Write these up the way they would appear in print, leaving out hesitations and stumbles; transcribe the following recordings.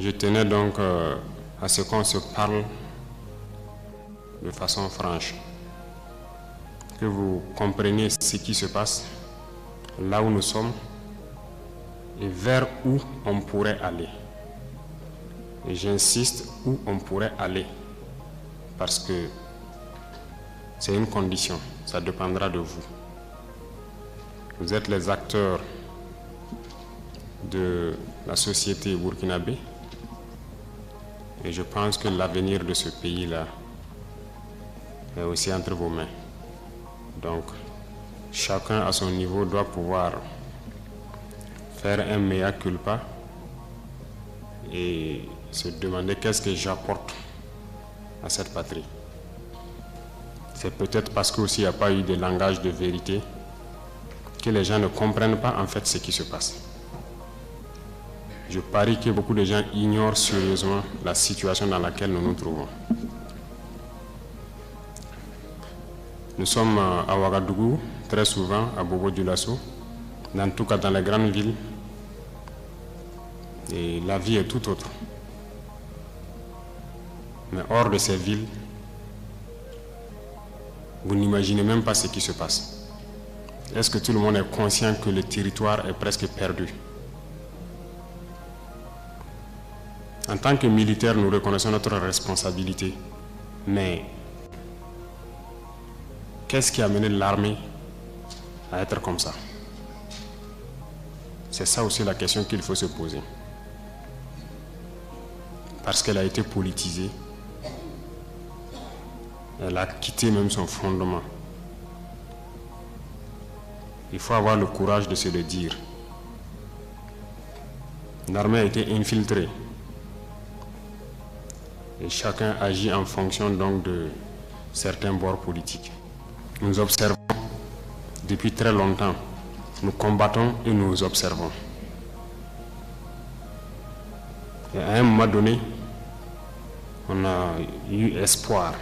Je tenais donc à ce qu'on se parle de façon franche, que vous compreniez ce qui se passe, là où nous sommes et vers où on pourrait aller. Et j'insiste, où on pourrait aller, parce que c'est une condition, ça dépendra de vous. Vous êtes les acteurs de la société burkinabé et je pense que l'avenir de ce pays-là est aussi entre vos mains. Donc, chacun à son niveau doit pouvoir faire un mea culpa et se demander qu'est-ce que j'apporte à cette patrie. C'est peut-être parce qu'aussi il n'y a pas eu de langage de vérité que les gens ne comprennent pas en fait ce qui se passe. Je parie que beaucoup de gens ignorent sérieusement la situation dans laquelle nous nous trouvons. Nous sommes à Ouagadougou, très souvent à Bobo-Dioulasso, en tout cas dans les grandes villes, et la vie est tout autre. Mais hors de ces villes, vous n'imaginez même pas ce qui se passe. Est-ce que tout le monde est conscient que le territoire est presque perdu? En tant que militaires, nous reconnaissons notre responsabilité. Mais qu'est-ce qui a mené l'armée à être comme ça? C'est ça aussi la question qu'il faut se poser. Parce qu'elle a été politisée. Elle a quitté même son fondement. Il faut avoir le courage de se le dire. L'armée a été infiltrée. Et chacun agit en fonction donc de certains bords politiques. Nous observons depuis très longtemps. Nous combattons et nous observons. Et à un moment donné, on a eu espoir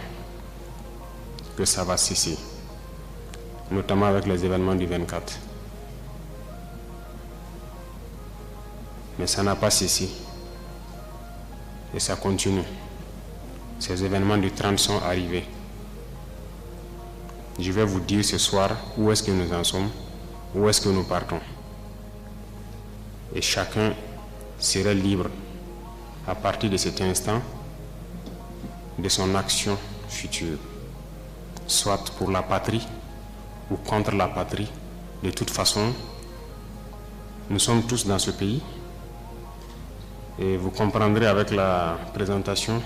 que ça va cesser, notamment avec les événements du 24. Mais ça n'a pas cessé. Et ça continue. Ces événements du 30 sont arrivés. Je vais vous dire ce soir où est-ce que nous en sommes, où est-ce que nous partons. Et chacun serait libre, à partir de cet instant, de son action future, soit pour la patrie ou contre la patrie. De toute façon, nous sommes tous dans ce pays et vous comprendrez avec la présentation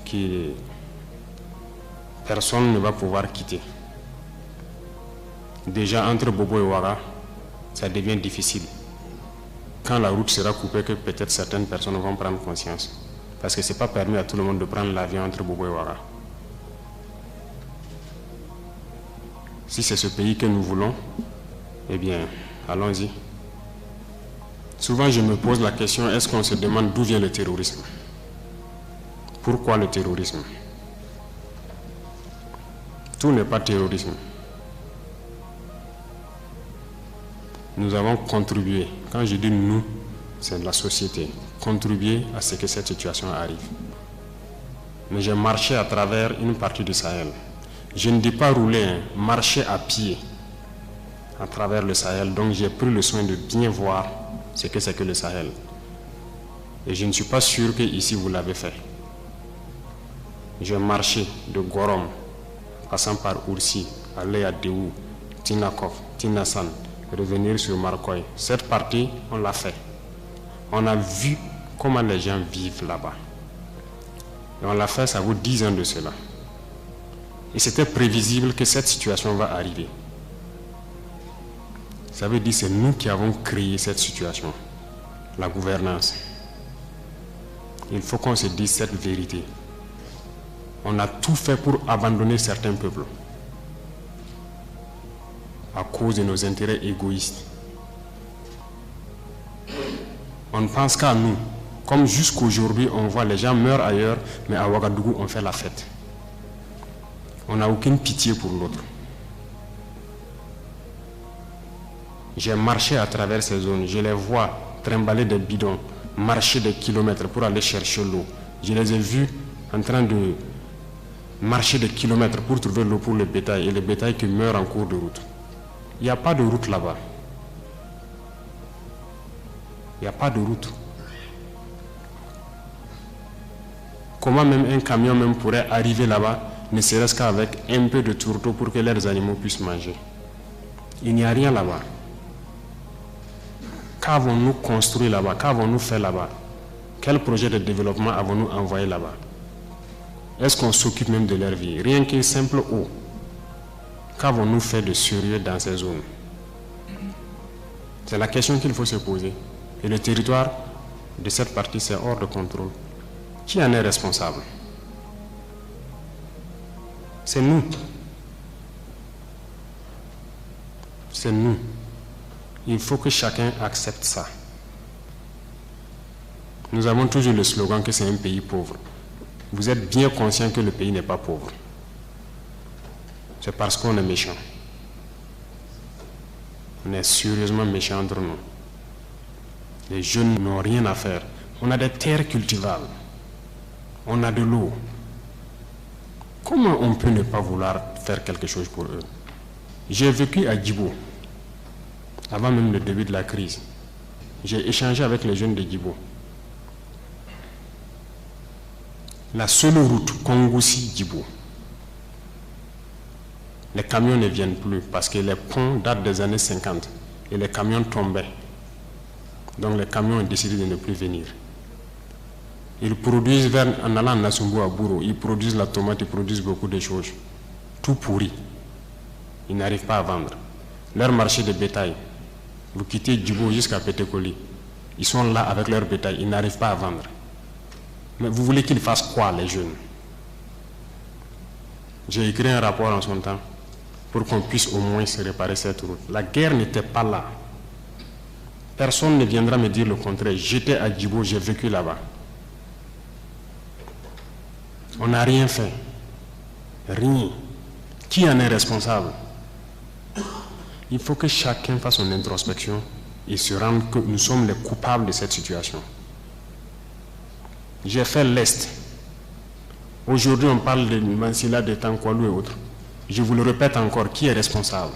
que personne ne va pouvoir quitter. Déjà entre Bobo et Ouaga, ça devient difficile. Quand la route sera coupée, que peut-être certaines personnes vont prendre conscience. Parce que ce n'est pas permis à tout le monde de prendre l'avion entre Bobo et Ouaga. Si c'est ce pays que nous voulons, eh bien, allons-y. Souvent, je me pose la question, est-ce qu'on se demande d'où vient le terrorisme? Pourquoi le terrorisme? Tout n'est pas terrorisme. Nous avons contribué, quand je dis nous, c'est la société, contribué à ce que cette situation arrive. Mais j'ai marché à travers une partie du Sahel. Je ne dis pas rouler, marcher à pied à travers le Sahel. Donc j'ai pris le soin de bien voir ce que c'est que le Sahel. Et je ne suis pas sûr que ici vous l'avez fait. J'ai marché de Gorom, passant par Oursi, aller à Déou, Tinakov, Tinasan, revenir sur Marcoy. Cette partie, on l'a fait. On a vu comment les gens vivent là-bas. Et on l'a fait, ça vaut 10 ans de cela. Et c'était prévisible que cette situation va arriver. Ça veut dire que c'est nous qui avons créé cette situation, la gouvernance. Il faut qu'on se dise cette vérité. On a tout fait pour abandonner certains peuples à cause de nos intérêts égoïstes. On ne pense qu'à nous. Comme jusqu'aujourd'hui, on voit les gens meurent ailleurs, mais à Ouagadougou, on fait la fête. On n'a aucune pitié pour l'autre. J'ai marché à travers ces zones, je les vois trimballer des bidons, marcher des kilomètres pour aller chercher l'eau. Je les ai vus en train de marcher des kilomètres pour trouver l'eau pour le bétail, et le bétail qui meurt en cours de route. Il n'y a pas de route là-bas. Il n'y a pas de route. Comment même un camion même pourrait arriver là-bas, ne serait-ce qu'avec un peu de tourteau pour que leurs animaux puissent manger? Il n'y a rien là-bas. Qu'avons-nous construit là-bas? Qu'avons-nous fait là-bas? Quel projet de développement avons-nous envoyé là-bas? Est-ce qu'on s'occupe même de leur vie? Rien qu'une simple eau. Qu'avons-nous fait de sérieux dans ces zones? C'est la question qu'il faut se poser. Et le territoire de cette partie, c'est hors de contrôle. Qui en est responsable? C'est nous. C'est nous. Il faut que chacun accepte ça. Nous avons toujours le slogan que c'est un pays pauvre. Vous êtes bien conscient que le pays n'est pas pauvre. C'est parce qu'on est méchant. On est sérieusement méchants entre nous. Les jeunes n'ont rien à faire. On a des terres cultivables. On a de l'eau. Comment on peut ne pas vouloir faire quelque chose pour eux? J'ai vécu à Djibo, avant même le début de la crise. J'ai échangé avec les jeunes de Djibo. La seule route Kongoussi-Djibo, les camions ne viennent plus parce que les ponts datent des années 50 et les camions tombaient. Donc les camions ont décidé de ne plus venir. Ils produisent, en allant à Nassumbu à Bouro, ils produisent la tomate, ils produisent beaucoup de choses. Tout pourri. Ils n'arrivent pas à vendre. Leur marché de bétail, vous quittez Djibo jusqu'à Pétékoli, ils sont là avec leur bétail, ils n'arrivent pas à vendre. Mais vous voulez qu'ils fassent quoi, les jeunes? J'ai écrit un rapport en son temps pour qu'on puisse au moins se réparer cette route. La guerre n'était pas là. Personne ne viendra me dire le contraire. J'étais à Djibo, j'ai vécu là-bas. On n'a rien fait. Rien. Qui en est responsable? Il faut que chacun fasse son introspection et se rende que nous sommes les coupables de cette situation. J'ai fait l'Est. Aujourd'hui, on parle de Mansilla, de Tankwalou et autres. Je vous le répète encore, qui est responsable?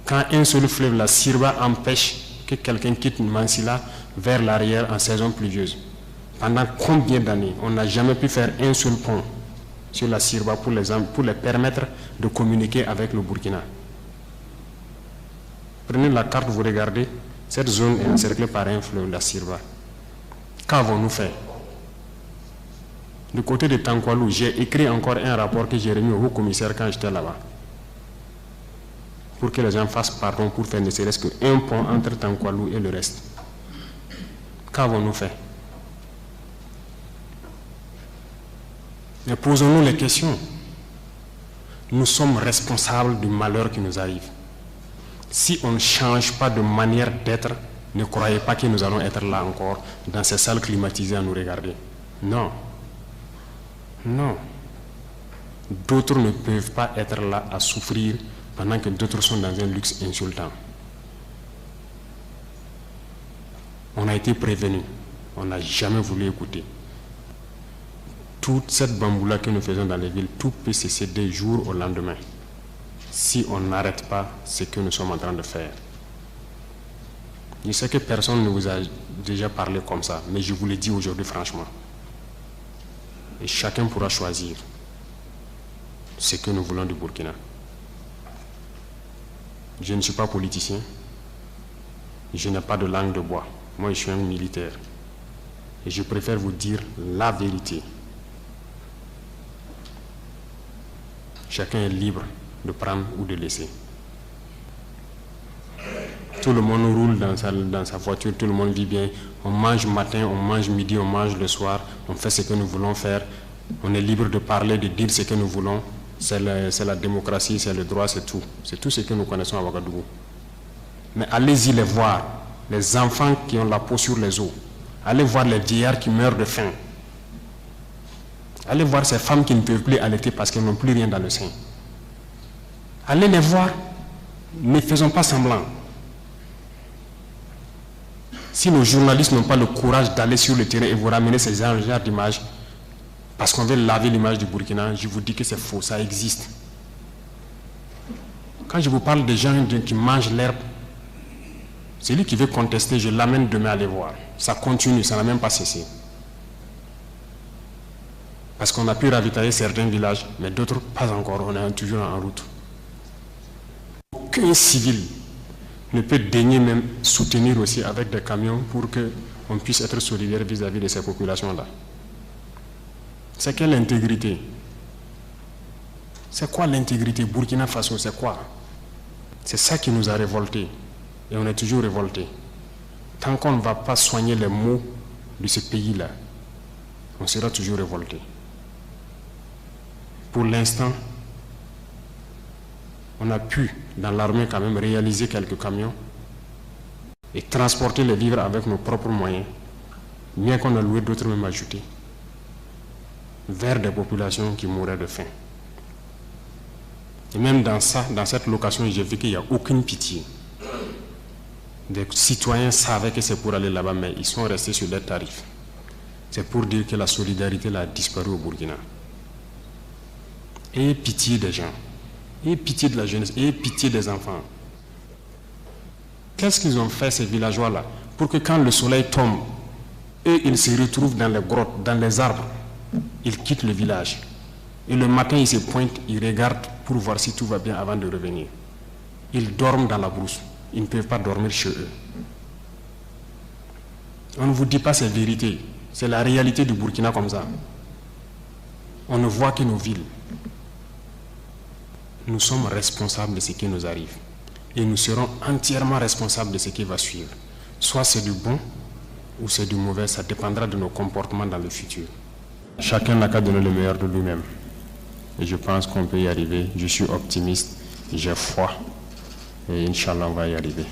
Quand un seul fleuve, la Sirba, empêche que quelqu'un quitte Mansilla vers l'arrière en saison pluvieuse, pendant combien d'années on n'a jamais pu faire un seul pont sur la Sirba pour les permettre de communiquer avec le Burkina? Prenez la carte, vous regardez, cette zone est encerclée par un fleuve, la Sirba. Qu'avons-nous fait? Du côté de Tankwalou, j'ai écrit encore un rapport que j'ai remis au haut-commissaire quand j'étais là-bas, pour que les gens fassent pardon pour faire ne serait-ce qu'un pont entre Tankwalou et le reste. Qu'avons-nous fait? Mais posons-nous les questions. Nous sommes responsables du malheur qui nous arrive. Si on ne change pas de manière d'être, ne croyez pas que nous allons être là encore, dans ces salles climatisées à nous regarder. Non. Non. D'autres ne peuvent pas être là à souffrir pendant que d'autres sont dans un luxe insultant. On a été prévenus. On n'a jamais voulu écouter. Toute cette bamboula que nous faisons dans les villes, tout peut cesser du jour au lendemain, si on n'arrête pas ce que nous sommes en train de faire. Je sais que personne ne vous a déjà parlé comme ça, mais je vous le dis aujourd'hui franchement. Et chacun pourra choisir ce que nous voulons du Burkina. Je ne suis pas politicien, je n'ai pas de langue de bois. Moi, je suis un militaire. Et je préfère vous dire la vérité. Chacun est libre de prendre ou de laisser. Tout le monde roule dans sa voiture, tout le monde vit bien. On mange matin, on mange midi, on mange le soir. On fait ce que nous voulons faire. On est libre de parler, de dire ce que nous voulons. C'est la démocratie, c'est le droit, c'est tout. C'est tout ce que nous connaissons à Ouagadougou. Mais allez-y les voir. Les enfants qui ont la peau sur les os. Allez voir les vieillards qui meurent de faim. Allez voir ces femmes qui ne peuvent plus allaiter parce qu'elles n'ont plus rien dans le sein. Allez les voir. Ne faisons pas semblant. Si nos journalistes n'ont pas le courage d'aller sur le terrain et vous ramener ces genres d'images, parce qu'on veut laver l'image du Burkina, je vous dis que c'est faux, ça existe. Quand je vous parle des gens qui mangent l'herbe, celui qui veut contester, je l'amène demain à les voir. Ça continue, ça n'a même pas cessé. Parce qu'on a pu ravitailler certains villages, mais d'autres pas encore, on est toujours en route. Aucun civil ne peut daigner même soutenir aussi avec des camions pour qu'on puisse être solidaire vis-à-vis de ces populations-là. C'est quelle intégrité? C'est quoi l'intégrité? Burkina Faso, c'est quoi? C'est ça qui nous a révoltés. Et on est toujours révoltés. Tant qu'on ne va pas soigner les maux de ce pays-là, on sera toujours révoltés. Pour l'instant, on a pu, dans l'armée quand même, réaliser quelques camions et transporter les vivres avec nos propres moyens, bien qu'on a loué d'autres même ajoutés, vers des populations qui mouraient de faim. Et même dans cette location, j'ai vu qu'il n'y a aucune pitié. Des citoyens savaient que c'est pour aller là-bas, mais ils sont restés sur leurs tarifs. C'est pour dire que la solidarité a disparu au Burkina. Ayez pitié des gens, ayez pitié de la jeunesse, ayez pitié des enfants. Qu'est-ce qu'ils ont fait, ces villageois-là, pour que quand le soleil tombe, eux, ils se retrouvent dans les grottes, dans les arbres, ils quittent le village. Et le matin, ils se pointent, ils regardent pour voir si tout va bien avant de revenir. Ils dorment dans la brousse. Ils ne peuvent pas dormir chez eux. On ne vous dit pas ces vérités. C'est la réalité du Burkina comme ça. On ne voit que nos villes. Nous sommes responsables de ce qui nous arrive. Et nous serons entièrement responsables de ce qui va suivre. Soit c'est du bon ou c'est du mauvais, ça dépendra de nos comportements dans le futur. Chacun n'a qu'à donner le meilleur de lui-même. Et je pense qu'on peut y arriver. Je suis optimiste, j'ai foi. Et Inch'Allah, on va y arriver.